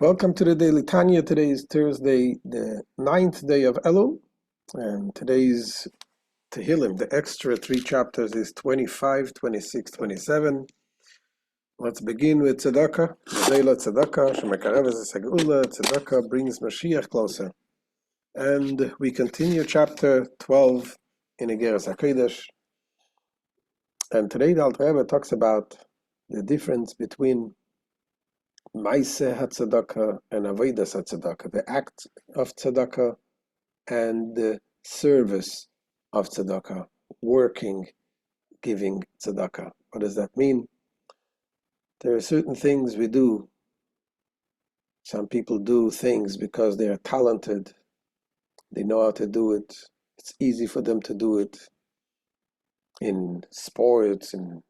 Welcome to the Daily Tanya. Today is Thursday, the 9th day of Elul, and today's Tehillim, the extra 3 chapters, is 25, 26, 27. Let's begin with Tzedakah. Tzedakah, Tzedakah, Shemekareves Segula, Tzedakah brings Mashiach closer. And we continue chapter 12 in Igeret Hakodesh. And today the Alter Rebbe talks about the difference between Maaseh HaTzedakah and Avodas HaTzedakah, the act of Tzedakah and the service of Tzedakah, working, giving Tzedakah. What does that mean? There are certain things we do. Some people do things because they are talented. They know how to do it. It's easy for them to do it in sports, in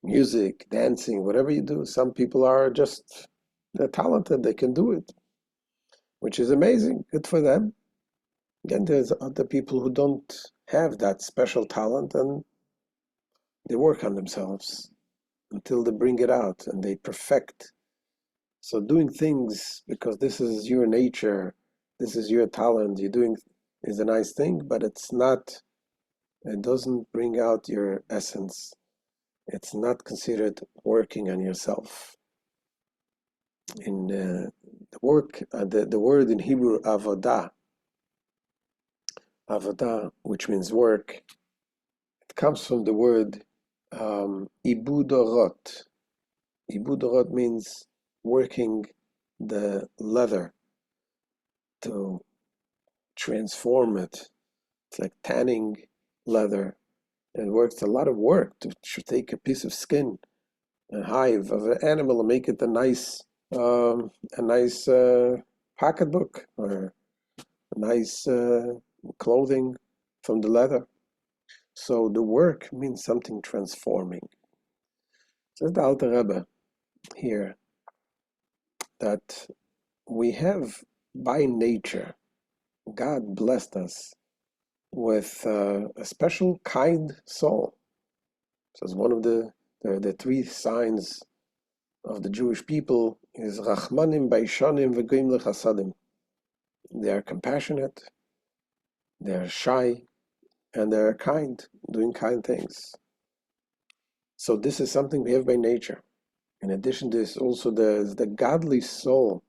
music, dancing, whatever you do. Some people are just, they're talented. They can do it, which is amazing. Good for them. Again, there's other people who don't have that special talent and they work on themselves until they bring it out and they perfect. So doing things because this is your nature, this is your talent, you're doing is a nice thing, but it doesn't bring out your essence. It's not considered working on yourself. In the word in Hebrew, avodah, which means work, it comes from the word ibudorot. Ibudorot means working the leather to transform it. It's like tanning leather. It works a lot of work to take a piece of skin, a hive of an animal, and make it a nice pocketbook or a nice clothing from the leather. So the work means something transforming. Says the Alter Rebbe here that we have by nature, God blessed us with a special kind soul. So it's one of the 3 signs of the Jewish people is Rachmanim, Baishanim, V'goim Lechasadim. They are compassionate, they are shy, and they are kind, doing kind things. So this is something we have by nature. In addition to this, also there's the godly soul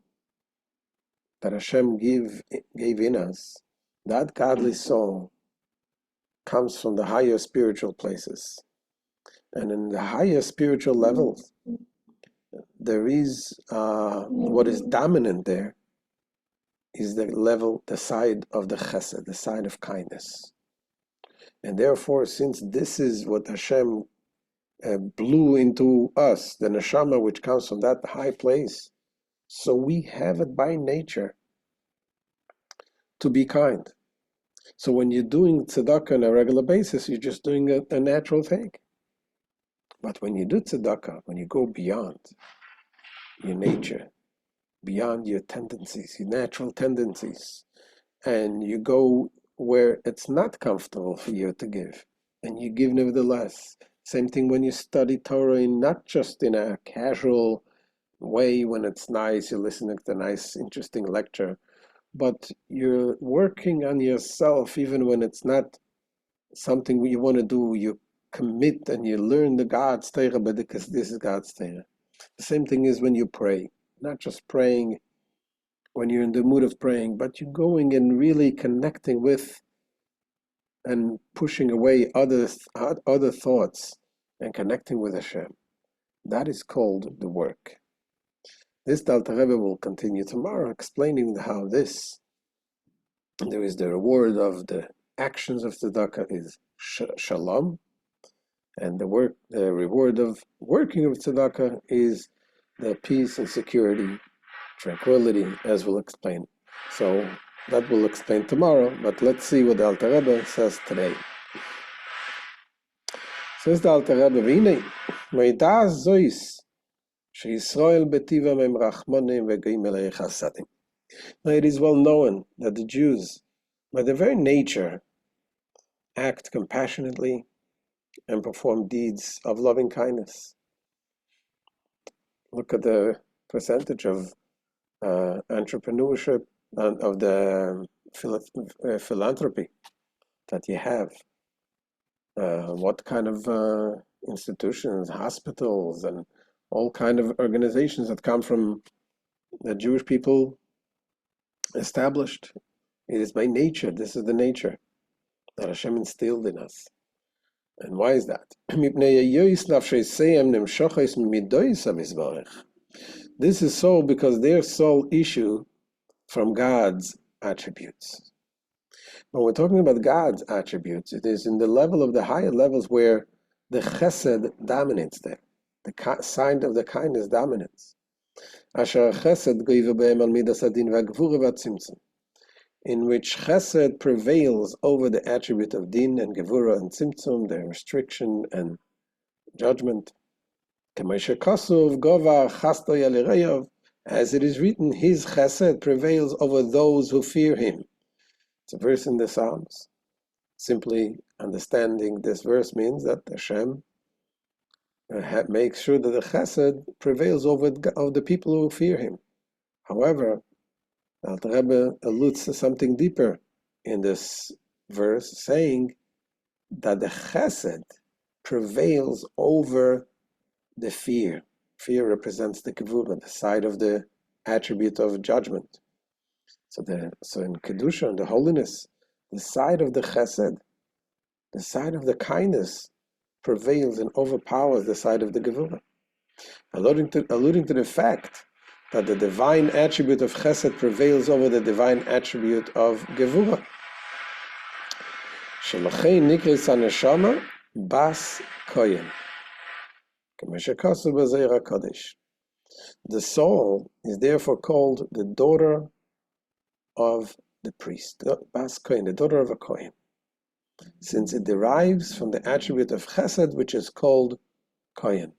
that Hashem gave in us. That godly soul comes from the higher spiritual places. And in the higher spiritual levels, there is what is dominant there is the side of the chesed, the side of kindness. And therefore, since this is what Hashem blew into us, the neshama which comes from that high place, so we have it by nature to be kind. So when you're doing tzedakah on a regular basis, you're just doing a natural thing. But when you do tzedakah, when you go beyond your nature, beyond your tendencies, your natural tendencies, and you go where it's not comfortable for you to give, and you give nevertheless. Same thing when you study Torah, not just in a casual way when it's nice, you're listening to a nice, interesting lecture, but you're working on yourself even when it's not something you want to do. You commit and you learn the God's Torah, but because this is God's Torah. The same thing is when you pray, not just praying when you're in the mood of praying, but you're going and really connecting with and pushing away other thoughts and connecting with Hashem. That is called the work. This Alter Rebbe will continue tomorrow, explaining how there is the reward of the actions of tzedakah is shalom, and the reward of working of tzedakah is the peace and security, tranquility, as we'll explain. So that we'll explain tomorrow, but let's see what the Alter Rebbe says today. Says the Alter Rebbe, V'inei, Meidaz zois, sheYisrael betivam em rachmanim v'goim elei chasadim. Now it is well known that the Jews, by their very nature, act compassionately and perform deeds of loving kindness. Look at the percentage of entrepreneurship and of the philanthropy that you have. What kind of institutions, hospitals, and all kind of organizations that come from the Jewish people established. It is by nature. This is the nature that Hashem instilled in us. And why is that? This is so because their soul issue from God's attributes. When we're talking about God's attributes, it is in the level of the higher levels where the chesed dominates there. The sign of the kindness dominates. In which chesed prevails over the attribute of din and gevura and tzimtzum, the restriction and judgment. As it is written, his chesed prevails over those who fear him. It's a verse in the Psalms. Simply understanding this verse means that Hashem makes sure that the chesed prevails over the people who fear him. However, the Rebbe alludes to something deeper in this verse, saying that the chesed prevails over the fear. Fear represents the gevura, the side of the attribute of judgment. So in Kedusha, in the holiness, the side of the chesed, the side of the kindness, prevails and overpowers the side of the gevura, alluding to the fact that the divine attribute of chesed prevails over the divine attribute of gevura. Shelachein nikris haneshama bas kohen. Hakodesh. The soul is therefore called the daughter of the priest, Bas Kohen, the daughter of a Kohen, since it derives from the attribute of chesed, which is called Kohen.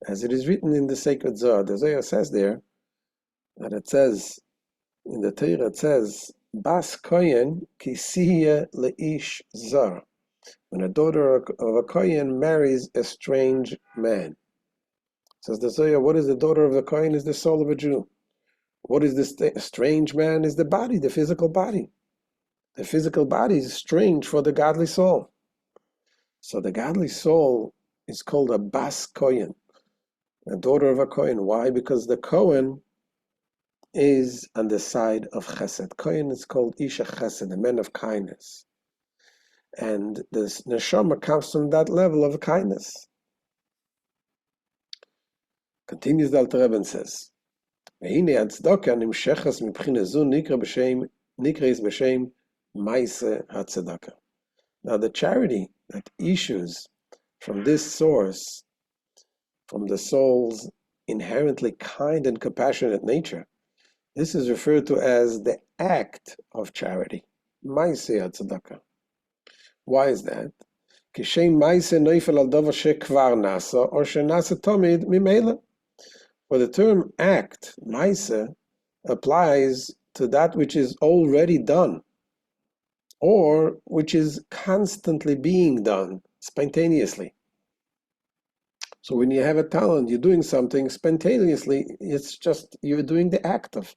As it is written in the sacred Zohar, the Zohar says there, that it says, in the Torah it says, Bas Kohen kisiya leish zar. When a daughter of a Kohen marries a strange man. Says the Zohar, what is the daughter of a Kohen? Is the soul of a Jew. What is this strange man? Is the body, the physical body. The physical body is strange for the godly soul. So the godly soul is called a Bas Kohen, a daughter of a Kohen. Why? Because the Kohen is on the side of Chesed. Kohen is called Isha Chesed, a man of kindness. And the neshama comes from that level of kindness. Continues the Alter Rebbe and says, והנה הצדקה נמשכת מבחינה זו נקראת בשם מעשה הצדקה. Now the charity that issues from this source, from the soul's inherently kind and compassionate nature, this is referred to as the act of charity. מעשה הצדקה. Why is that? כשם מעשה נופל על דבר שכבר נעשה, או שנעשה תמיד ממילא. For the term act, maise, applies to that which is already done, or which is constantly being done spontaneously. So when you have a talent, you're doing something spontaneously, it's just you're doing the act of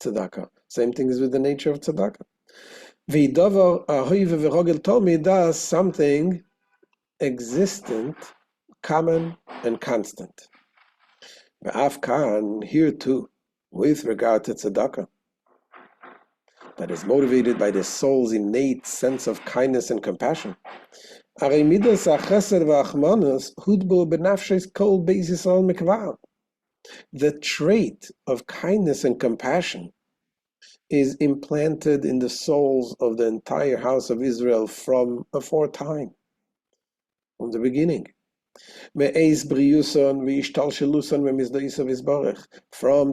tzedakah. Same thing is with the nature of tzedakah. V'davar ahiv v'rogel tomi does something existent, common, and constant. Afkan, here too, with regard to tzedakah, that is motivated by the soul's innate sense of kindness and compassion. The trait of kindness and compassion is implanted in the souls of the entire house of Israel from aforetime, from the beginning. From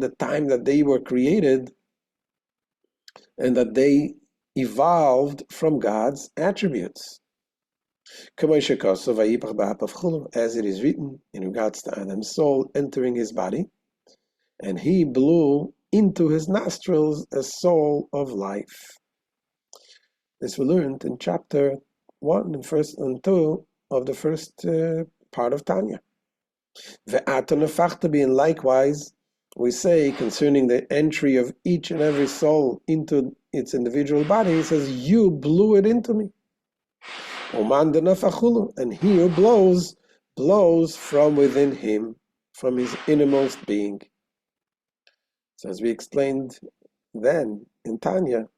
the time that they were created and that they evolved from God's attributes. As it is written in regards to Adam's soul entering his body, and he blew into his nostrils a soul of life. This we learned in chapter 1 and 2 of the first part of Tanya. And likewise, we say concerning the entry of each and every soul into its individual body, he says, you blew it into me. And he who blows from within him, from his innermost being. So as we explained then in Tanya,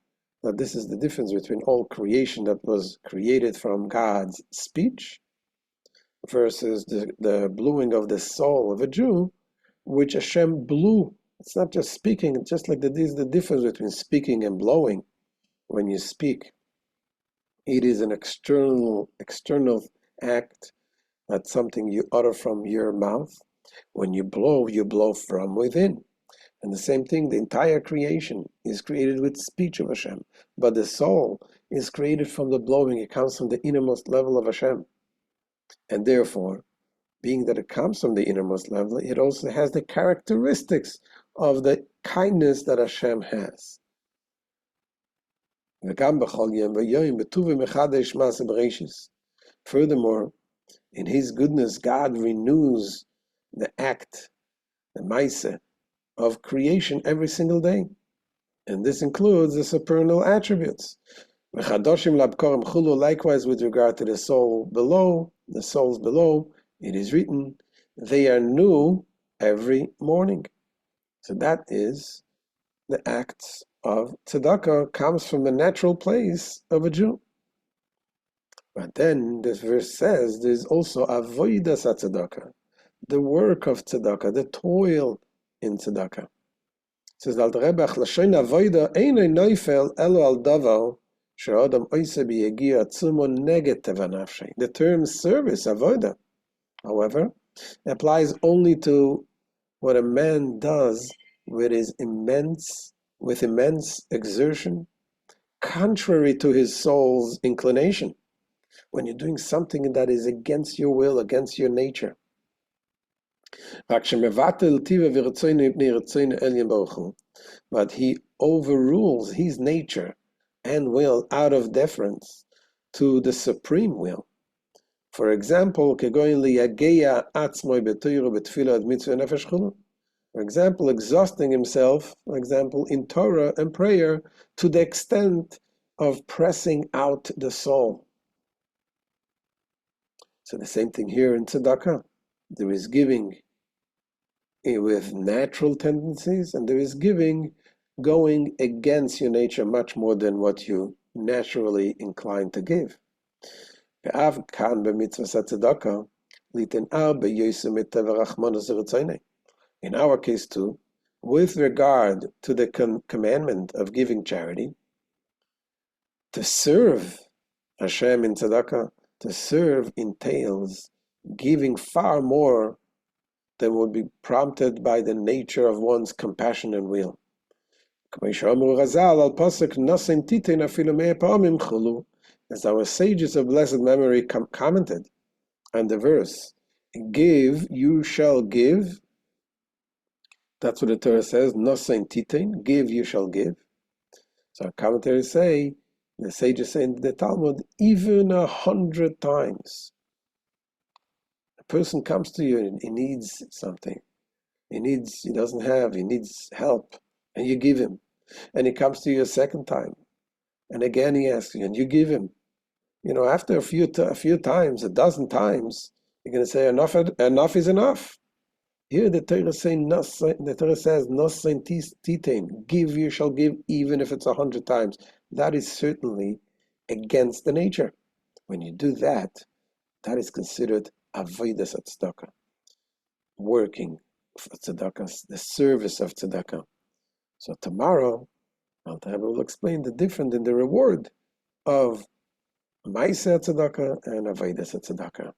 that this is the difference between all creation that was created from God's speech versus the blowing of the soul of a Jew, which Hashem blew. It's not just speaking, it's just like this is the difference between speaking and blowing. When you speak, it is an external act. That's something you utter from your mouth. When you blow from within. And the same thing, the entire creation is created with speech of Hashem. But the soul is created from the blowing. It comes from the innermost level of Hashem. And therefore, being that it comes from the innermost level, it also has the characteristics of the kindness that Hashem has. Furthermore, in His goodness, God renews the act, the maaseh, of creation every single day. And this includes the supernal attributes. Likewise, with regard to the souls below, it is written, they are new every morning. So that is the acts of tzedakah, comes from the natural place of a Jew. But then this verse says there's also avodas tzedakah, the work of tzedakah, the toil in tzedakah. It says, the term service, avoda, however, applies only to what a man does with immense exertion, contrary to his soul's inclination. When you're doing something that is against your will, against your nature. But he overrules his nature and will out of deference to the supreme will. For example, exhausting himself, for example, in Torah and prayer to the extent of pressing out the soul. So the same thing here in tzedakah. There is giving with natural tendencies, and there is giving going against your nature much more than what you naturally inclined to give. In our case too, with regard to the commandment of giving charity, to serve Hashem in tzedakah, to serve entails giving far more than would be prompted by the nature of one's compassion and will. As our sages of blessed memory commented on the verse, give, you shall give. That's what the Torah says, nosen titin, give, you shall give. So our commentaries say, the sages say in the Talmud, even 100 times. A person comes to you and he needs something. He needs help, and you give him. And he comes to you a second time, and again he asks you, and you give him. After a few times, a dozen times, you're going to say, enough is enough. Here the Torah says, nosen titin, give, you shall give, even if it's 100 times. That is certainly against the nature. When you do that, that is considered avodas tzedakah, working for tzedakah, the service of tzedakah. So tomorrow, Alter Rebbe will explain the difference in the reward of maaseh tzedakah and avodas tzedakah.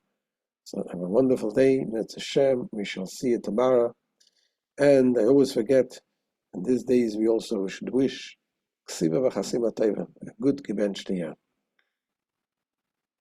So have a wonderful day. Mitzvah Hashem. We shall see you tomorrow. And I always forget, in these days we also should wish a good Gebench Tanya.